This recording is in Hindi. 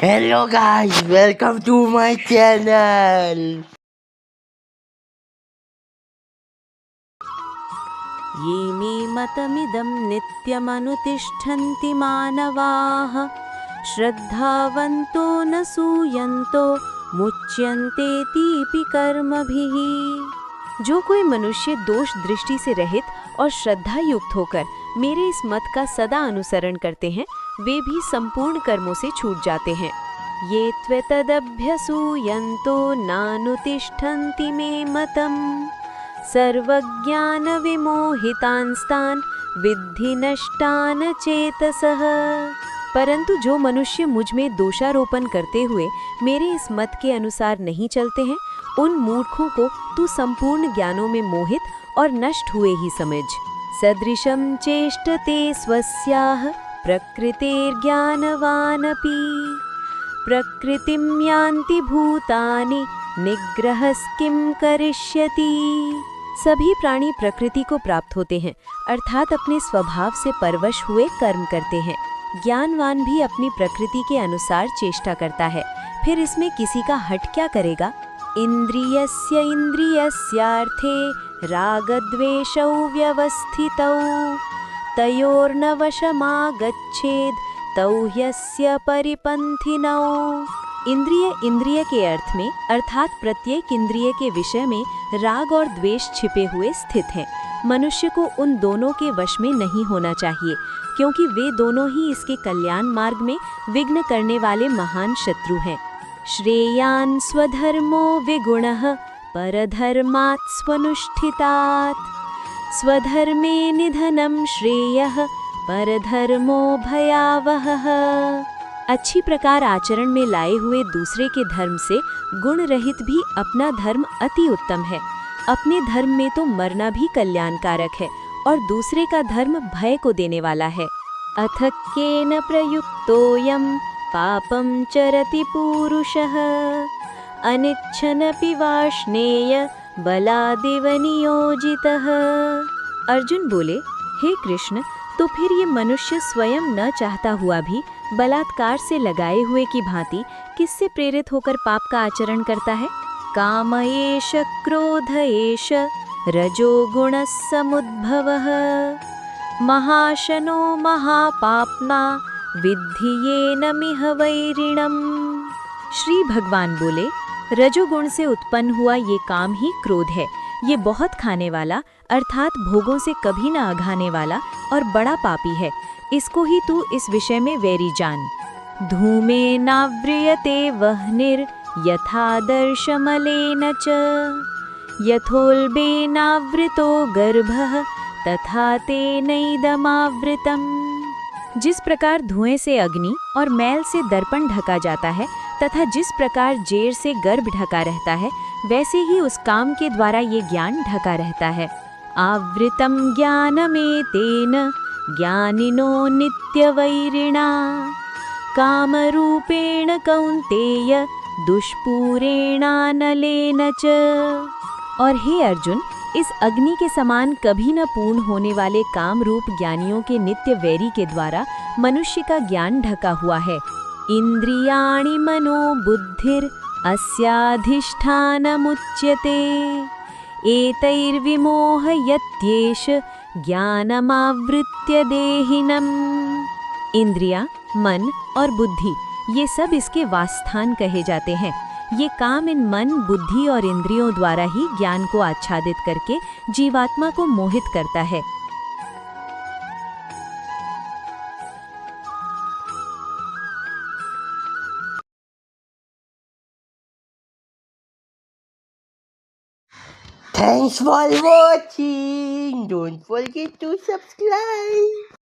Hello guys, welcome to my channel. ये मे मतमिदं नित्यमनुतिष्ठन्ति मानवाः श्रद्धावन्तो न सूयन्तो मुच्यन्ते तीपि कर्मभिः। जो कोई मनुष्य दोष दृष्टि से रहित और श्रद्धा युक्त होकर मेरे इस मत का सदा अनुसरण करते हैं, वे भी संपूर्ण कर्मों से छूट जाते हैं। ये त्वेतदभ्यसूयन्तो नानुतिष्ठन्ति मे मतम् सर्वज्ञान विमोहितांस्तान् विद्धि नष्टान चेतसः। परंतु जो मनुष्य मुझ में दोषारोपण करते हुए मेरे इस मत के अनुसार नहीं चलते हैं, उन मूर्खों को तू संपूर्ण ज्ञानों में मोहित और नष्ट हुए ही समझ। सदृशं चेष्टते स्वस्याः प्रकृतेर्ज्ञानवानपि प्रकृतिं यान्ति भूतानि निग्रहस्किं करिष्यति। सभी प्राणी प्रकृति को प्राप्त होते हैं, अर्थात अपने स्वभाव से परवश हुए कर्म करते हैं। ज्ञानवान भी अपनी प्रकृति के अनुसार चेष्टा करता है, फिर इसमें किसी का हट क्या करेगा। इंद्रियस्य इंद्रियस्यार्थे रागद्वेषौ व्यवस्थितौ तयोर्न वशमागच्छेद तौ ह्यस्य परिपन्थिनौ। इंद्रिय के अर्थ में अर्थात प्रत्येक इंद्रिय के विषय में राग और द्वेष छिपे हुए स्थित हैं। मनुष्य को उन दोनों के वश में नहीं होना चाहिए, क्योंकि वे दोनों ही इसके कल्याण मार्ग में विघ्न करने वाले महान शत्रु हैं। श्रेयान् स्वधर्मो विगुणः परधर्मात् स्वनुष्ठितात् स्वधर्मे निधनं श्रेयः परधर्मो भयावहः। अच्छी प्रकार आचरण में लाए हुए दूसरे के धर्म से गुण रहित भी अपना धर्म अति उत्तम है। अपने धर्म में तो मरना भी कल्याणकारक है और दूसरे का धर्म भय को देने वाला है। अथ केन प्रयुक्तोऽयं पापं चरति पुरुषः अनिच्छनपि वाष्णेय बलादिव नियोजितः। अर्जुन बोले, हे कृष्ण, तो फिर ये मनुष्य स्वयं न चाहता हुआ भी बलात्कार से लगाए हुए की भांति किससे प्रेरित होकर पाप का आचरण करता है। काम एष क्रोध एष रजोगुणः समुद्भवः महाशनो महापाप्ना विद्धि येनमिह वैरिणम्। श्री भगवान बोले, रजोगुण से उत्पन्न हुआ ये काम ही क्रोध है। ये बहुत खाने वाला अर्थात भोगों से कभी न अघाने वाला और बड़ा पापी है। इसको ही तू इस विषय में वैरी जान। धूमे नाव्रियते वह्निर यथादर्शमलेन च यथोल्बेनावृतो गर्भः तथा तेनैदमावृतम्। जिस प्रकार धुएं से अग्नि और मैल से दर्पण ढका जाता है तथा जिस प्रकार जेर से गर्भ ढका रहता है, वैसे ही उस काम के द्वारा ये ज्ञान ढका रहता है। आवृतम ज्ञानमेतेन ज्ञानिनो नित्यवैरिणा कामरूपेण कौन्तेय दुष्पूरेणानलेन च। और हे अर्जुन, इस अग्नि के समान कभी न पूर्ण होने वाले काम रूप ज्ञानियों के नित्य वैरी के द्वारा मनुष्य का ज्ञान ढका हुआ है। इंद्रियाणि मनो बुद्धिर अस्याधिष्ठानमुच्यते एतैर्विमोहयत्येष ज्ञानमावृत्य देहिनम्। इंद्रिया, मन और बुद्धि ये सब इसके वासस्थान कहे जाते हैं। ये काम इन मन, बुद्धि और इंद्रियों द्वारा ही ज्ञान को आच्छादित करके जीवात्मा को मोहित करता है। Thanks for watching. Don't forget to subscribe.